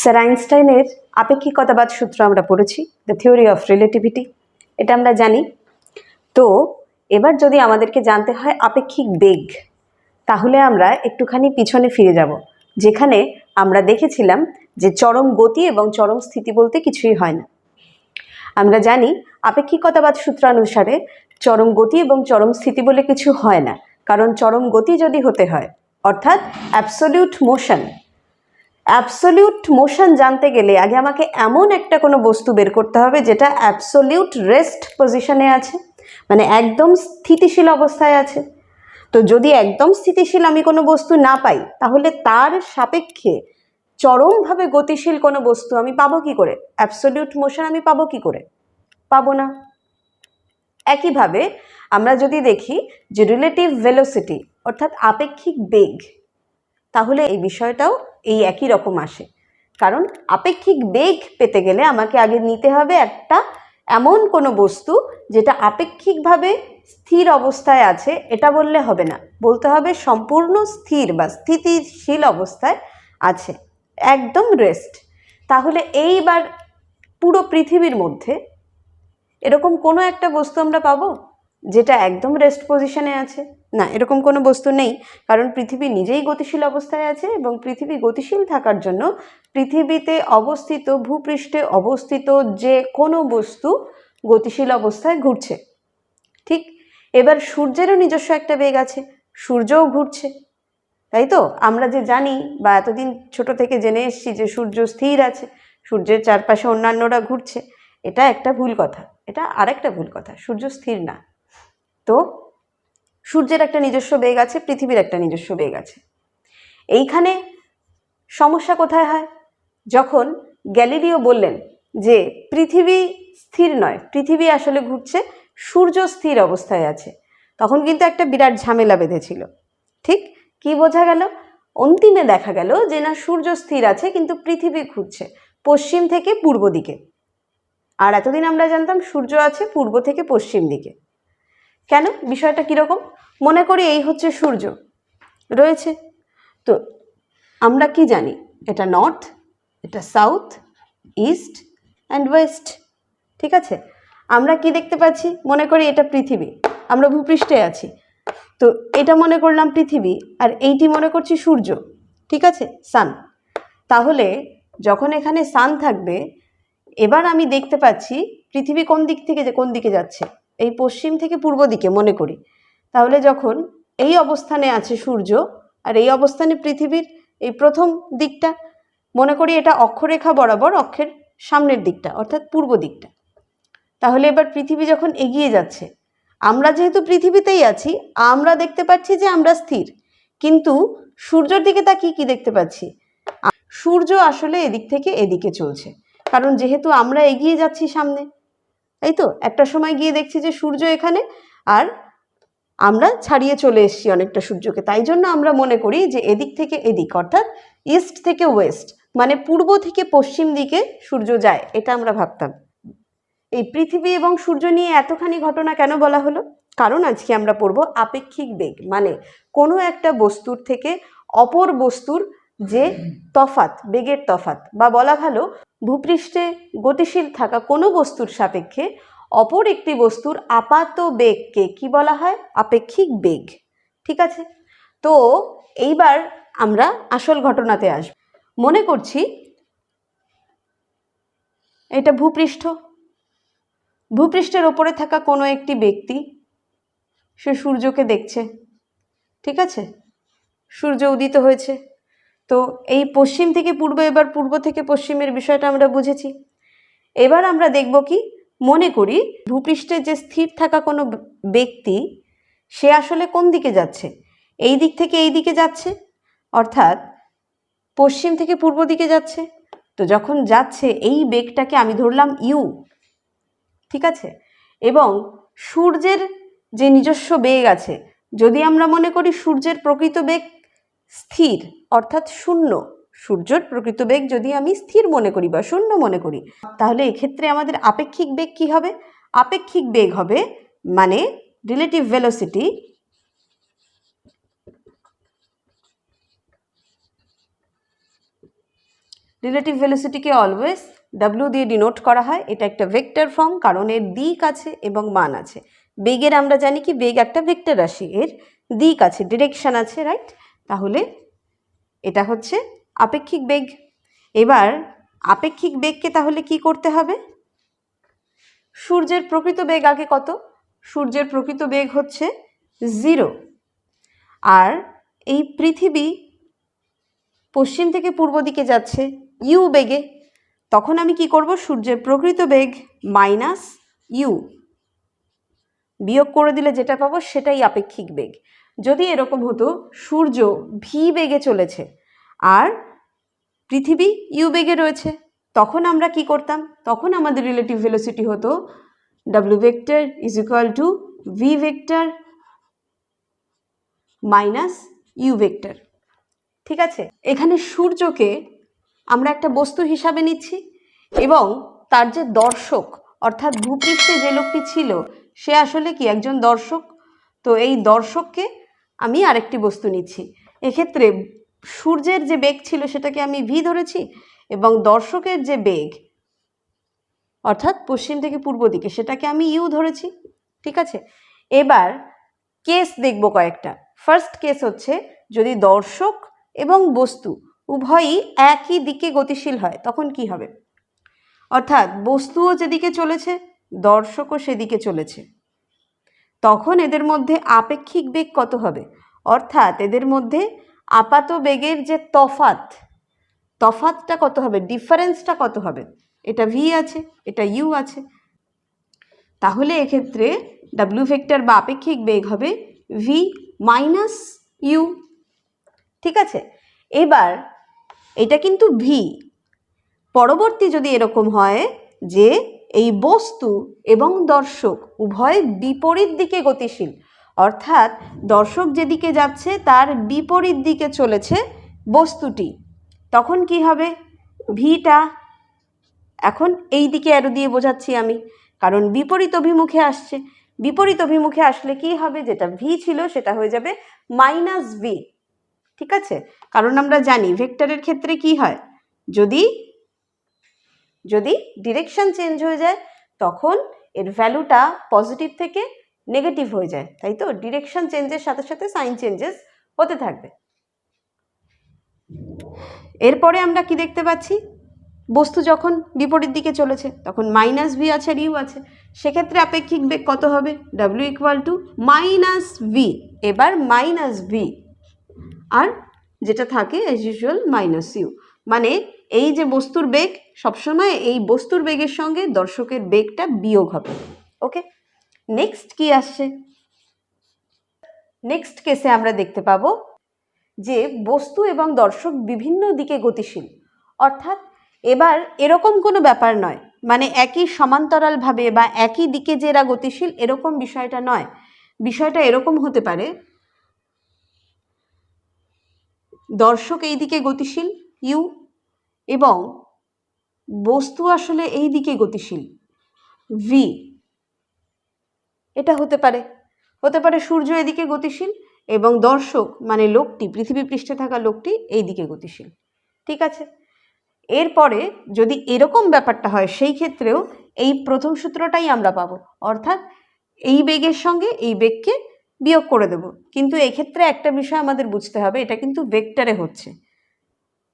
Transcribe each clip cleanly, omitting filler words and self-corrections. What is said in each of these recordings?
Sir আইনস্টাইনের আপেক্ষিকতাবাদ সূত্র আমরা পড়েছি, দ্য থিওরি অফ রিলেটিভিটি, এটা আমরা জানি। তো এবার যদি আমাদেরকে জানতে হয় আপেক্ষিক বেগ, তাহলে আমরা একটুখানি পিছনে ফিরে যাব, যেখানে আমরা দেখেছিলাম যে চরম গতি এবং চরম স্থিতি বলতে কিছুই হয় না। আমরা জানি আপেক্ষিকতাবাদ সূত্রানুসারে চরম গতি এবং চরম স্থিতি বলে কিছু হয় না, কারণ চরম গতি যদি হতে হয়, অর্থাৎ অ্যাবসলিউট মোশন জানতে গেলে আগে আমাকে এমন একটা কোনো বস্তু বের করতে হবে যেটা অ্যাবসলিউট রেস্ট পজিশনে আছে, মানে একদম স্থিতিশীল অবস্থায় আছে। তো যদি একদম স্থিতিশীল আমি কোনো বস্তু না পাই, তাহলে তার সাপেক্ষে চরমভাবে গতিশীল কোনো বস্তু আমি পাবো কি করে? অ্যাবসলিউট মোশন আমি পাবো কি করে? পাবো না। একইভাবে আমরা যদি দেখি যে রিলেটিভ ভেলোসিটি অর্থাৎ আপেক্ষিক বেগ, তাহলে এই বিষয়টাও এই একই রকম আসে। কারণ আপেক্ষিক বেগ পেতে গেলে আমাকে আগে নিতে হবে একটা এমন কোনো বস্তু যেটা আপেক্ষিকভাবে স্থির অবস্থায় আছে, এটা বললে হবে না, বলতে হবে সম্পূর্ণ স্থির বা স্থিতিশীল অবস্থায় আছে, একদম রেস্ট। তাহলে এইবার পুরো পৃথিবীর মধ্যে এরকম কোনো একটা বস্তু আমরা পাবো যেটা একদম রেস্ট পজিশনে আছে? না, এরকম কোনো বস্তু নেই, কারণ পৃথিবী নিজেই গতিশীল অবস্থায় আছে এবং পৃথিবী গতিশীল থাকার জন্য পৃথিবীতে অবস্থিত, ভূপৃষ্ঠে অবস্থিত যে কোনো বস্তু গতিশীল অবস্থায় ঘুরছে। ঠিক, এবার সূর্যেরও নিজস্ব একটা বেগ আছে, সূর্যও ঘুরছে, তাই তো? আমরা যে জানি বা এতদিন ছোট থেকে জেনে এসেছি যে সূর্য স্থির আছে, সূর্যের চারপাশে অন্যান্যরা ঘুরছে, এটা একটা ভুল কথা, এটা আরেকটা ভুল কথা, সূর্য স্থির না। তো সূর্যের একটা নিজস্ব বেগ আছে, পৃথিবীর একটা নিজস্ব বেগ আছে। এইখানে সমস্যা কোথায় হয়? যখন গ্যালিলিও বললেন যে পৃথিবী স্থির নয়, পৃথিবী আসলে ঘুরছে, সূর্য স্থির অবস্থায় আছে, তখন কিন্তু একটা বিরাট ঝামেলা বেঁধেছিল। ঠিক, কি বোঝা গেল? অন্তিমে দেখা গেল যে না, সূর্য স্থির আছে কিন্তু পৃথিবী ঘুরছে পশ্চিম থেকে পূর্ব দিকে, আর এতদিন আমরা জানতাম সূর্য আছে পূর্ব থেকে পশ্চিম দিকে। কেন? বিষয়টা কীরকম? মনে করি এই হচ্ছে সূর্য রয়েছে, তো আমরা কি জানি? এটা নর্থ, এটা সাউথ, ইস্ট অ্যান্ড ওয়েস্ট। ঠিক আছে, আমরা কি দেখতে পাচ্ছি? মনে করি এটা পৃথিবী, আমরা ভূপৃষ্ঠে আছি, তো এটা মনে করলাম পৃথিবী, আর এইটি মনে করছি সূর্য। ঠিক আছে, সান। তাহলে যখন এখানে সান থাকবে, এবার আমি দেখতে পাচ্ছি পৃথিবী কোন দিক থেকে কোন দিকে যাচ্ছে, এই পশ্চিম থেকে পূর্ব দিকে মনে করি। তাহলে যখন এই অবস্থানে আছে সূর্য আর এই অবস্থানে পৃথিবীর এই প্রথম দিকটা, মনে করি এটা অক্ষরেখা বরাবর অক্ষের সামনের দিকটা অর্থাৎ পূর্ব দিকটা। তাহলে এবার পৃথিবী যখন এগিয়ে যাচ্ছে, আমরা যেহেতু পৃথিবীতেই আছি, আমরা দেখতে পাচ্ছি যে আমরা স্থির, কিন্তু সূর্যের দিকে তাকিয়ে কি দেখতে পাচ্ছি? সূর্য আসলে এদিক থেকে এদিকে চলছে, কারণ যেহেতু আমরা এগিয়ে যাচ্ছি সামনে, তাই তো? একটা সময় গিয়ে দেখছি যে সূর্য এখানে, আর আমরা ছাড়িয়ে চলে এসেছি অনেকটা সূর্যকে, তাই জন্য আমরা মনে করি যে এদিক থেকে এদিক অর্থাৎ ইস্ট থেকে ওয়েস্ট, মানে পূর্ব থেকে পশ্চিম দিকে সূর্য যায়, এটা আমরা ভাবতাম। এই পৃথিবী এবং সূর্য নিয়ে এতখানি ঘটনা কেন বলা হলো? কারণ আজকে আমরা পড়ব আপেক্ষিক বেগ, মানে কোনো একটা বস্তুর থেকে অপর বস্তুর যে তফাৎ, বেগের তফাৎ, বা বলা ভালো ভূপৃষ্ঠে গতিশীল থাকা কোনো বস্তুর সাপেক্ষে অপর একটি বস্তুর আপাত বেগকে কি বলা হয়? আপেক্ষিক বেগ। ঠিক আছে, তো এইবার আমরা আসল ঘটনাতে আসব। মনে করছি এটা ভূপৃষ্ঠ, ভূপৃষ্ঠের ওপরে থাকা কোনো একটি ব্যক্তি সে সূর্যকে দেখছে। ঠিক আছে, সূর্য উদিত হয়েছে, তো এই পশ্চিম থেকে পূর্ব, এবার পূর্ব থেকে পশ্চিমের বিষয়টা আমরা বুঝেছি। এবার আমরা দেখব কি, মনে করি ভূপৃষ্ঠে যে স্থির থাকা কোনো ব্যক্তি, সে আসলে কোন দিকে যাচ্ছে? এই দিক থেকে এই দিকে যাচ্ছে, অর্থাৎ পশ্চিম থেকে পূর্ব দিকে যাচ্ছে। তো যখন যাচ্ছে, এই বেগটাকে আমি ধরলাম ইউ। ঠিক আছে, এবং সূর্যের যে নিজস্ব বেগ আছে, যদি আমরা মনে করি সূর্যের প্রকৃত বেগ স্থির অর্থাৎ শূন্য, সূর্যের প্রকৃত বেগ যদি আমি স্থির মনে করি বা শূন্য মনে করি, তাহলে এক্ষেত্রে আমাদের আপেক্ষিক বেগ কি হবে? আপেক্ষিক বেগ হবে মানে রিলেটিভ ভেলোসিটি রিলেটিভ ভেলোসিটিকে অলওয়েজ ডাব্লিউ দিয়ে ডিনোট করা হয়। এটা একটা ভেক্টর ফর্ম, কারণ এর দিক আছে এবং মান আছে। বেগের আমরা জানি কি বেগ একটা ভেক্টর রাশি, এর দিক আছে, ডিরেকশন আছে, রাইট? তাহলে এটা হচ্ছে আপেক্ষিক বেগ। এবার আপেক্ষিক বেগকে তাহলে কি করতে হবে? সূর্যের প্রকৃত বেগ আগে কত? সূর্যের প্রকৃত বেগ হচ্ছে 0, আর এই পৃথিবী পশ্চিম থেকে পূর্ব দিকে যাচ্ছে ইউ বেগে। তখন আমি কি করব? সূর্যের প্রকৃত বেগ মাইনাস ইউ বিয়োগ করে দিলে যেটা পাবো সেটাই আপেক্ষিক বেগ। যদি এরকম হতো সূর্য ভি বেগে চলেছে আর পৃথিবী ইউ বেগে রয়েছে, তখন আমরা কি করতাম? তখন আমাদের রিলেটিভ ভেলোসিটি হতো W vector is equal to V vector minus U vector. ঠিক আছে, এখানে সূর্যকে আমরা একটা বস্তু হিসাবে নিচ্ছি এবং তার যে দর্শক অর্থাৎ ভূপৃষ্ঠে যে লোকটি ছিল সে আসলে কি একজন দর্শক। তো এই দর্শককে আমি আরেকটি বস্তু নিচ্ছি। এক্ষেত্রে সূর্যের যে বেগ ছিল সেটাকে আমি ভি ধরেছি এবং দর্শকের যে বেগ অর্থাৎ পশ্চিম থেকে পূর্ব দিকে সেটাকে আমি ইউ ধরেছি। ঠিক আছে, এবার কেস দেখব কয়েকটা। ফার্স্ট কেস হচ্ছে যদি দর্শক এবং বস্তু উভয়ই একই দিকে গতিশীল হয় তখন কি হবে? অর্থাৎ বস্তুও যেদিকে চলেছে দর্শকও সেদিকে চলেছে, তখন এদের মধ্যে আপেক্ষিক বেগ কত হবে? অর্থাৎ এদের মধ্যে আপাত বেগের যে তফাতটা কত হবে? ডিফারেন্সটা কত হবে? এটা ভি আছে, এটা ইউ আছে, তাহলে এক্ষেত্রে ডাব্লিউ ভেক্টর বা আপেক্ষিক বেগ হবে ভি মাইনাস ইউ। ঠিক আছে, এবার এটা কিন্তু ভি। পরবর্তী যদি এরকম হয় যে এই বস্তু এবং দর্শক উভয় বিপরীত দিকে গতিশীল, অর্থাৎ দর্শক যেদিকে যাচ্ছে তার বিপরীত দিকে চলেছে বস্তুটি, তখন কি হবে? ভিটা এখন এই দিকে অ্যারো দিয়ে বোঝাচ্ছি আমি, কারণ বিপরীত অভিমুখে আসছে। বিপরীত অভিমুখে আসলে কি হবে? যেটা ভি ছিল সেটা হয়ে যাবে মাইনাস ভি। ঠিক আছে, কারণ আমরা জানি ভেক্টরের ক্ষেত্রে কি হয়, যদি ডিরেকশন চেঞ্জ হয়ে যায় তখন এর ভ্যালুটা পজিটিভ থেকে নেগেটিভ হয়ে যায়, তাই তো? ডিরেকশন চেঞ্জের সাথে সাথে সাইন চেঞ্জেস হতে থাকবে। এরপরে আমরা কি দেখতে পাচ্ছি? বস্তু যখন বিপরীত দিকে চলেছে তখন মাইনাস ভি আছে আর ইউ আছে, সেক্ষেত্রে আপেক্ষিক বেগ কত হবে? W equal to minus V. এবার মাইনাস ভি আর যেটা থাকে অ্যাজ ইউজুয়াল মাইনাস ইউ, মানে এই যে বস্তুর বেগ সবসময় এই বস্তুর বেগের সঙ্গে দর্শকের বেগটা বিয়োগ হবে। ওকে, নেক্সট কি আসছে? নেক্সট কেসে আমরা দেখতে পাবো যে বস্তু এবং দর্শক বিভিন্ন দিকে গতিশীল, অর্থাৎ এবার এরকম কোনো ব্যাপার নয় মানে একই সমান্তরালভাবে বা একই দিকে যে এরা গতিশীল এরকম বিষয়টা নয়। বিষয়টা এরকম হতে পারে দর্শক এই দিকে গতিশীল ইউ এবং বস্তু আসলে এই দিকে গতিশীল ভি। এটা হতে পারে সূর্য এদিকে গতিশীল এবং দর্শক মানে লোকটি, পৃথিবী পৃষ্ঠে থাকা লোকটি এই দিকে গতিশীল। ঠিক আছে, এরপরে যদি এরকম ব্যাপারটা হয় সেই ক্ষেত্রেও এই প্রথম সূত্রটাই আমরা পাবো, অর্থাৎ এই বেগের সঙ্গে এই বেগকে বিয়োগ করে দেব। কিন্তু এক্ষেত্রে একটা বিষয় আমাদের বুঝতে হবে, এটা কিন্তু ভেক্টরে হচ্ছে।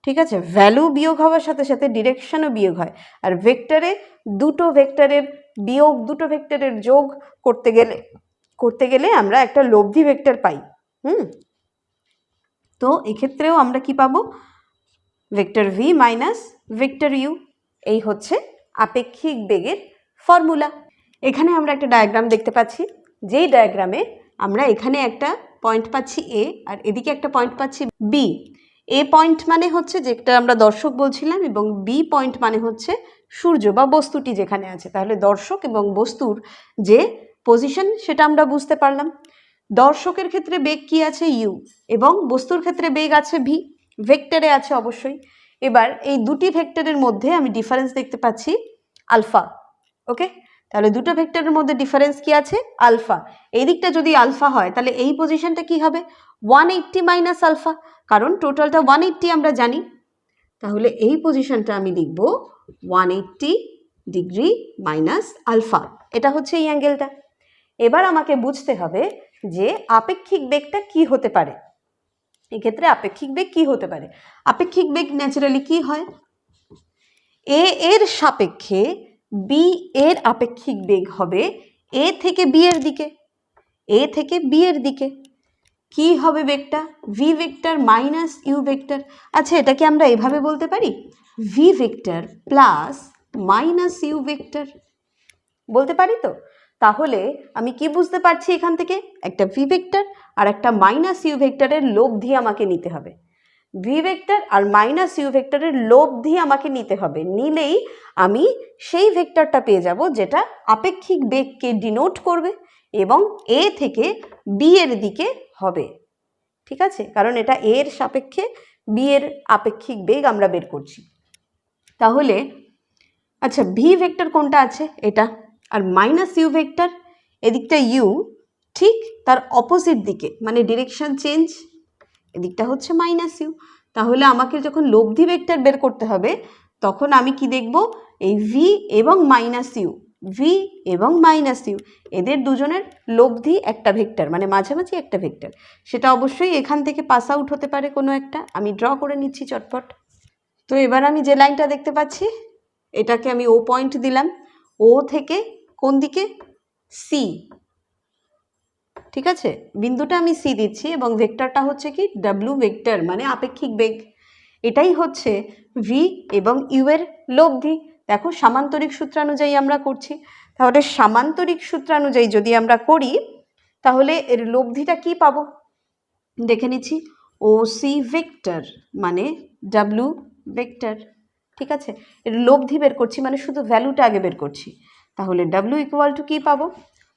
ঠিক আছে, ভ্যালু বিয়োগ হওয়ার সাথে সাথে ডিরেকশনও বিয়োগ হয়, আর ভেক্টরে দুটো ভেক্টরের বিয়োগ দুটো ভেক্টরের যোগ করতে গেলে আমরা একটা লব্ধি ভেক্টর পাই। তো এক্ষেত্রেও আমরা কি পাবো? Vector V minus vector U. এই হচ্ছে আপেক্ষিক বেগের ফর্মুলা। এখানে আমরা একটা ডায়াগ্রাম দেখতে পাচ্ছি, যেই ডায়াগ্রামে আমরা এখানে একটা পয়েন্ট পাচ্ছি এ আর এদিকে একটা পয়েন্ট পাচ্ছি বি। এ পয়েন্ট মানে হচ্ছে যেটা আমরা দর্শক বলছিলাম এবং বি পয়েন্ট মানে হচ্ছে সূর্য বা বস্তুটি যেখানে আছে। তাহলে দর্শক এবং বস্তুর যে পজিশন সেটা আমরা বুঝতে পারলাম। দর্শকের ক্ষেত্রে বেগ কি আছে? ইউ, এবং বস্তুর ক্ষেত্রে বেগ আছে ভি, ভেক্টরে আছে অবশ্যই। এবার এই দুটি ভেক্টরের মধ্যে আমি ডিফারেন্স দেখতে পাচ্ছি আলফা। ওকে, তাহলে দুটো ভেক্টরের মধ্যে ডিফারেন্স কি আছে? আলফা। এই দিকটা যদি আলফা হয় তাহলে এই পজিশনটা কি হবে? 180 মাইনাস আলফা, কারণ টোটালটা 180 আমরা জানি। তাহলে এই পজিশনটা আমি লিখব 180 ডিগ্রি মাইনাস আলফা, এটা হচ্ছে এই অ্যাঙ্গেলটা। এবার আমাকে বুঝতে হবে যে আপেক্ষিক বেগটা কি হতে পারে। এক্ষেত্রে আপেক্ষিক বেগ কি হতে পারে? আপেক্ষিক বেগ ন্যাচারালি কি হয়, এ এর সাপেক্ষে বি এর আপেক্ষিক বেগ হবে এ থেকে বি এর দিকে, এ থেকে বি এর দিকে। কি হবে বেগটা? V vector minus U vector. আচ্ছা, এটাকে আমরা এভাবে বলতে পারি, V vector plus minus U vector, বলতে পারি তো? তাহলে আমি কি বুঝতে পারছি এখান থেকে? একটা ভি ভেক্টর আর একটা মাইনাস ইউ ভেক্টরের লব্ধি আমাকে নিতে হবে। ভি ভেক্টর আর মাইনাস ইউ ভেক্টরের লব্ধি আমাকে নিতে হবে, নিলেই আমি সেই ভেক্টরটা পেয়ে যাব যেটা আপেক্ষিক বেগকে ডিনোট করবে এবং এ থেকে বি এর দিকে হবে। ঠিক আছে, কারণ এটা এর সাপেক্ষে বি এর আপেক্ষিক বেগ আমরা বের করছি। তাহলে আচ্ছা, ভি ভেক্টর কোনটা আছে? এটা। আর মাইনাস ইউ ভেক্টর, এদিকটা ইউ, ঠিক তার অপোজিট দিকে, মানে ডিরেকশন চেঞ্জ, এদিকটা হচ্ছে মাইনাস ইউ। তাহলে আমাকে যখন লব্ধি ভেক্টর বের করতে হবে তখন আমি কি দেখব? এই ভি এবং মাইনাস ইউ, ভি এবং মাইনাস ইউ এদের দুজনের লব্ধি একটা ভেক্টর, মানে মাঝামাঝি একটা ভেক্টর, সেটা অবশ্যই এখান থেকে পাস আউট হতে পারে কোনো একটা। আমি ড্র করে নিচ্ছি চটপট। তো এবার আমি যে লাইনটা দেখতে পাচ্ছি এটাকে আমি ও পয়েন্ট দিলাম, ও থেকে কোন দিকে? সি। ঠিক আছে, বিন্দুটা আমি সি দিচ্ছি এবং ভেক্টরটা হচ্ছে কি? ডাব্লিউ ভেক্টর, মানে আপেক্ষিক বেগ। এটাই হচ্ছে ভি এবং ইউ এর লব্ধি। দেখো, সামান্তরিক সূত্রানুযায়ী আমরা করছি, তাহলে সামান্তরিক সূত্রানুযায়ী যদি আমরা করি তাহলে এর লব্ধিটা কি পাবো দেখে নিচ্ছি। ও সি ভেক্টর মানে ডাব্লিউ ভেক্টর। ঠিক আছে, এর লব্ধি বের করছি, মানে শুধু ভ্যালুটা আগে বের করছি। তাহলে ডাব্লিউ ইকুয়াল টু কী পাবো?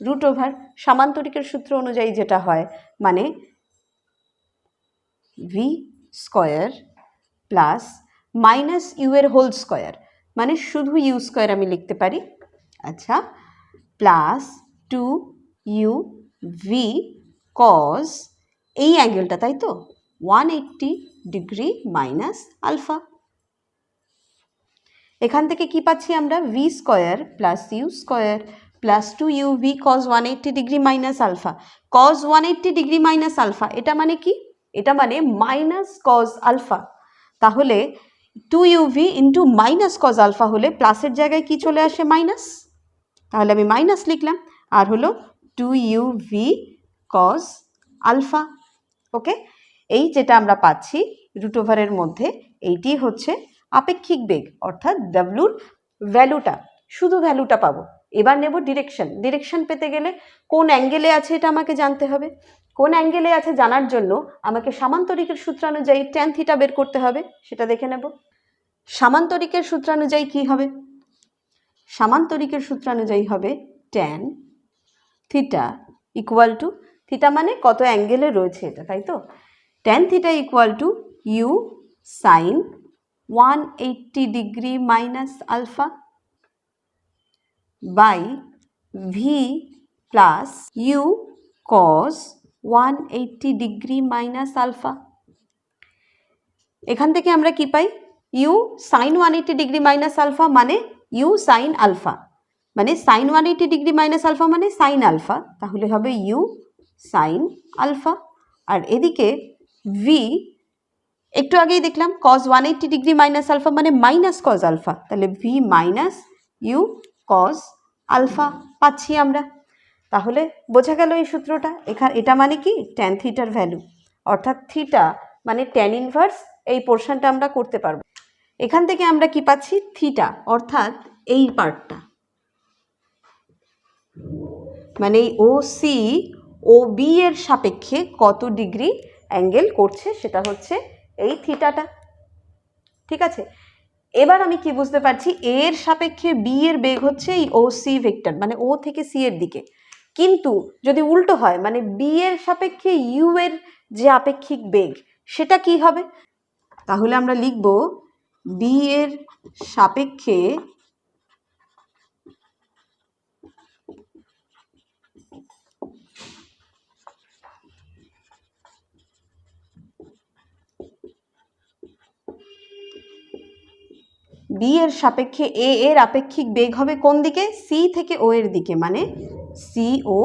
রুট ওভার সামান্তরিকের সূত্র অনুযায়ী যেটা হয়, মানে V square plus minus U এর হোল স্কোয়ার, মানে শুধু ইউ স্কোয়ার আমি লিখতে পারি। আচ্ছা, প্লাস 2u ভি কজ এই অ্যাঙ্গেলটা, তাই তো, 180 ডিগ্রি মাইনাস আলফা। এখান থেকে কি পাচ্ছি আমরা? V square plus U square plus 2u V cos 180 degree minus alpha. Cos 180 degree minus alpha, এটা মানে কি? এটা মানে মাইনাস কজ আলফা। তাহলে 2uv into minus cos alpha হলে প্লাসের জায়গায় কি চলে আসে? মাইনাস। তাহলে আমি মাইনাস লিখলাম, আর হলো 2uv কজ আলফা। ওকে, এই যেটা আমরা পাচ্ছি রুট ওভারের মধ্যে, এইটি হচ্ছে আপেক্ষিক বেগ, অর্থাৎ ডাব্লুর ভ্যালুটা, শুধু ভ্যালুটা পাবো। এবার নেব ডিরেকশন। ডিরেকশন পেতে গেলে কোন অ্যাঙ্গেলে আছে এটা আমাকে জানতে হবে। কোন অ্যাঙ্গেলে আছে জানার জন্য আমাকে সামান্তরিকের সূত্রানুযায়ী ট্যান থিটা বের করতে হবে, সেটা দেখে নেব। সামান্তরিকের সূত্রানুযায়ী কি হবে? সামান্তরিকের সূত্রানুযায়ী হবে tan theta equal to, theta মানে কত অ্যাঙ্গেলে রয়েছে এটা, তাই তো, tan theta equal to U sine 180 degree minus alpha by V plus U cos 180 degree minus alpha. এখান থেকে আমরা কি পাই? U sine 180 degree minus alpha মানে ইউ সাইন আলফা, মানে সাইন 180 ডিগ্রি মাইনাস আলফা মানে সাইন আলফা, তাহলে হবে ইউ সাইন আলফা। আর এদিকে ভি, একটু আগেই দেখলাম কজ 180 ডিগ্রি মাইনাস আলফা মানে মাইনাস কজ আলফা, তাহলে V minus U cos alpha পাচ্ছি আমরা। তাহলে বোঝা গেল এই সূত্রটা। এটা মানে কি? ট্যান থিটার ভ্যালু, অর্থাৎ থিটা মানে ট্যান ইনভার্স, এই পোর্শনটা আমরা করতে পারবো। এখান থেকে আমরা কি পাচ্ছি? থিটা, অর্থাৎ এই পার্টটা, মানে ও সি ও বি এর সাপেক্ষে কত ডিগ্রি অ্যাঙ্গেল করছে সেটা হচ্ছে এই থিটাটা। ঠিক আছে, এবার আমি কি বুঝতে পারছি? এর সাপেক্ষে বি এর বেগ হচ্ছে এই ও সি ভেক্টর, মানে ও থেকে সি এর দিকে। কিন্তু যদি উল্টো হয়, মানে বি এর সাপেক্ষে ইউ এর যে আপেক্ষিক বেগ, সেটা কি হবে? তাহলে আমরা লিখব বি এর সাপেক্ষে বি এর সাপেক্ষে এ এর আপেক্ষিক বেগ হবে কোন দিকে, সি থেকে ও এর দিকে, মানে সি ও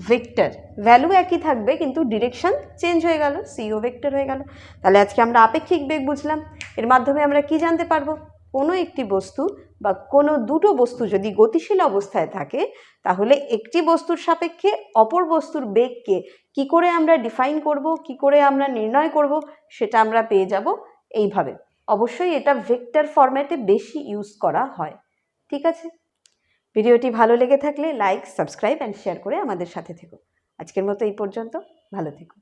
ভেক্টর। ভ্যালু একই থাকবে কিন্তু ডিরেকশন চেঞ্জ হয়ে গেল, সি ও ভেক্টর হয়ে গেল। তাহলে আজকে আমরা আপেক্ষিক বেগ বুঝলাম। এর মাধ্যমে আমরা কি জানতে পারবো, কোনো একটি বস্তু বা কোনো দুটো বস্তু যদি গতিশীল অবস্থায় থাকে তাহলে একটি বস্তুর সাপেক্ষে অপর বস্তুর বেগকে কি করে আমরা ডিফাইন করব, কি করে আমরা নির্ণয় করব, সেটা আমরা পেয়ে যাব এইভাবে। অবশ্যই এটা ভেক্টর ফরম্যাটে বেশি ইউজ করা হয়। ঠিক আছে, ভিডিওটি ভালো লেগে থাকলে লাইক, সাবস্ক্রাইব অ্যান্ড শেয়ার করে আমাদের সাথে থেকো। আজকের মতো এই পর্যন্ত, ভালো থেকো।